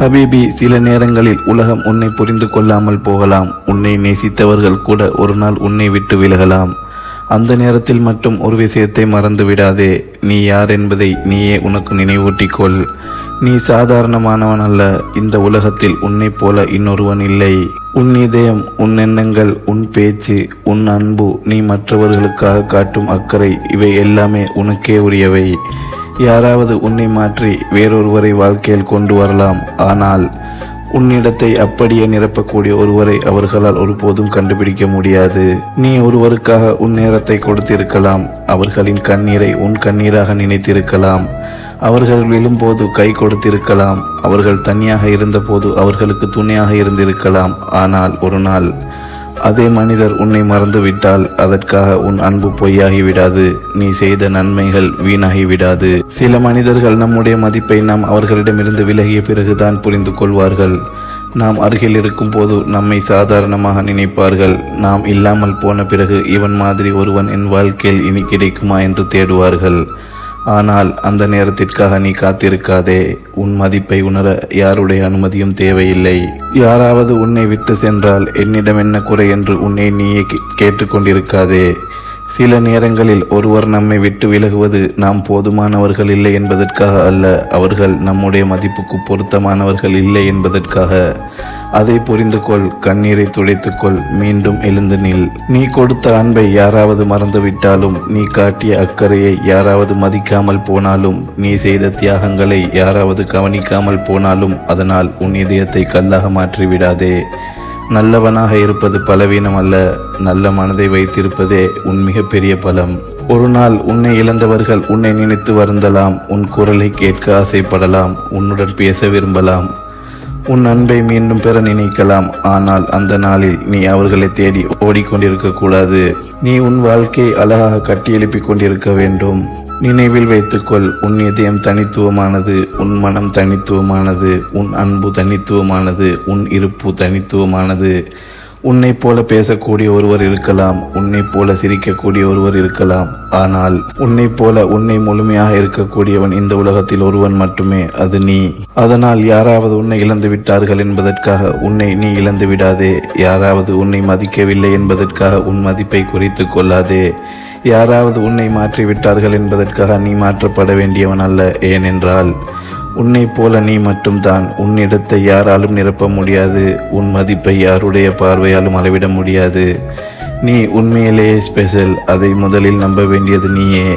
ஹபீபி, சில நேரங்களில் உலகம் உன்னை புரிந்து கொள்ளாமல் போகலாம். உன்னை நேசித்தவர்கள் கூட ஒரு நாள் உன்னை விட்டு விலகலாம். அந்த நேரத்தில் மட்டும் ஒரு விஷயத்தை மறந்து விடாதே. நீ யார் என்பதை நீயே உனக்கு நினைவூட்டிக்கொள். நீ சாதாரணமானவன் அல்ல. இந்த உலகத்தில் உன்னை போல இன்னொருவன் இல்லை. உன் இதயம், உன் எண்ணங்கள், உன் பேச்சு, உன் அன்பு, நீ மற்றவர்களுக்காக காட்டும் அக்கறை, இவை எல்லாமே உனக்கே உரியவை. யாராவது உன்னை மாற்றி வேறொருவரை வாழ்க்கையில் கொண்டு வரலாம். ஆனால் உன்னிடத்தை அப்படியே நிரப்பக்கூடிய ஒருவரை அவர்களால் ஒருபோதும் கண்டுபிடிக்க முடியாது. நீ ஒருவருக்காக உன் நேரத்தை கொடுத்திருக்கலாம். அவர்களின் கண்ணீரை உன் கண்ணீராக நினைத்திருக்கலாம். அவர்கள் விழும்போது கை கொடுத்திருக்கலாம். அவர்கள் தனியாக இருந்தபோது அவர்களுக்கு துணையாக இருந்திருக்கலாம். ஆனால் ஒரு நாள் அதே மனிதர் உன்னை மறந்துவிட்டால் அதற்காக உன் அன்பு பொய்யாகிவிடாது. நீ செய்த நன்மைகள் வீணாகிவிடாது. சில மனிதர்கள் நம்முடைய மதிப்பை நாம் அவர்களிடமிருந்து விலகிய பிறகுதான் புரிந்து கொள்வார்கள். நாம் அருகில் இருக்கும் போது நம்மை சாதாரணமாக நினைப்பார்கள். நாம் இல்லாமல் போன பிறகு இவன் மாதிரி ஒருவன் என் வாழ்க்கையில் இனி கிடைக்குமா என்று தேடுவார்கள். ஆனால் அந்த நேரத்திற்காக நீ காத்திருக்காதே. உன் மதிப்பை உணர யாருடைய அனுமதியும் தேவையில்லை. யாராவது உன்னை விட்டு சென்றால் என்னிடம் என்ன குறை என்று உன்னை நீயே கேட்டுக்கொண்டிருக்காதே. சில நேரங்களில் ஒருவர் நம்மை விட்டு விலகுவது நாம் போதுமானவர்கள் இல்லை என்பதற்காக அல்ல, அவர்கள் நம்முடைய மதிப்புக்கு பொருத்தமானவர்கள் இல்லை என்பதற்காக. அதை புரிந்து கொள். கண்ணீரை துடைத்துக்கொள். மீண்டும் எழுந்து நில். நீ கொடுத்த அன்பை யாராவது மறந்துவிட்டாலும், நீ காட்டிய அக்கறையை யாராவது மதிக்காமல் போனாலும், நீ செய்த தியாகங்களை யாராவது கவனிக்காமல் போனாலும் அதனால் உன் இதயத்தை கல்லாக மாற்றிவிடாதே. நல்லவனாக இருப்பது பலவீனம் அல்ல, நல்ல மனதை வைத்திருப்பதே உன் மிகப்பெரிய பலம். ஒரு நாள் உன்னை இழந்தவர்கள் உன்னை நினைத்து வருந்தலாம். உன் குரலை கேட்க ஆசைப்படலாம். உன்னுடன் பேச விரும்பலாம். உன் அன்பை மீண்டும் பெற நினைக்கலாம். ஆனால் அந்த நாளில் நீ அவர்களை தேடி ஓடிக்கொண்டிருக்க கூடாது. நீ உன் வாழ்க்கையை அழகாக கட்டியெழுப்பிக் கொண்டிருக்க வேண்டும். நினைவில் வைத்துக்கொள். உன் இதயம் தனித்துவமானது. உன் மனம் தனித்துவமானது. உன் அன்பு தனித்துவமானது. உன் இருப்பு தனித்துவமானது. உன்னை போல பேசக்கூடிய ஒருவர் இருக்கலாம். உன்னை போல சிரிக்கக்கூடிய ஒருவர் இருக்கலாம். ஆனால் உன்னை போல உன்னை முழுமையாக இருக்கக்கூடியவன் இந்த உலகத்தில் ஒருவன் மட்டுமே, அது நீ. அதனால் யாராவது உன்னை இழந்து விட்டார்கள் என்பதற்காக உன்னை நீ இழந்து விடாதே. யாராவது உன்னை மதிக்கவில்லை என்பதற்காக உன் மதிப்பை குறைத்து கொள்ளாதே. யாராவது உன்னை மாற்றிவிட்டார்கள் என்பதற்காக நீ மாற்றப்பட வேண்டியவன் அல்ல. ஏனென்றால் உன்னை போல நீ மட்டும்தான். உன்னிடத்தை யாராலும் நிரப்ப முடியாது. உன் மதிப்பை யாருடைய பார்வையாலும் அளவிட முடியாது. நீ உண்மையிலேயே ஸ்பெஷல். அதை முதலில் நம்ப வேண்டியது நீயே.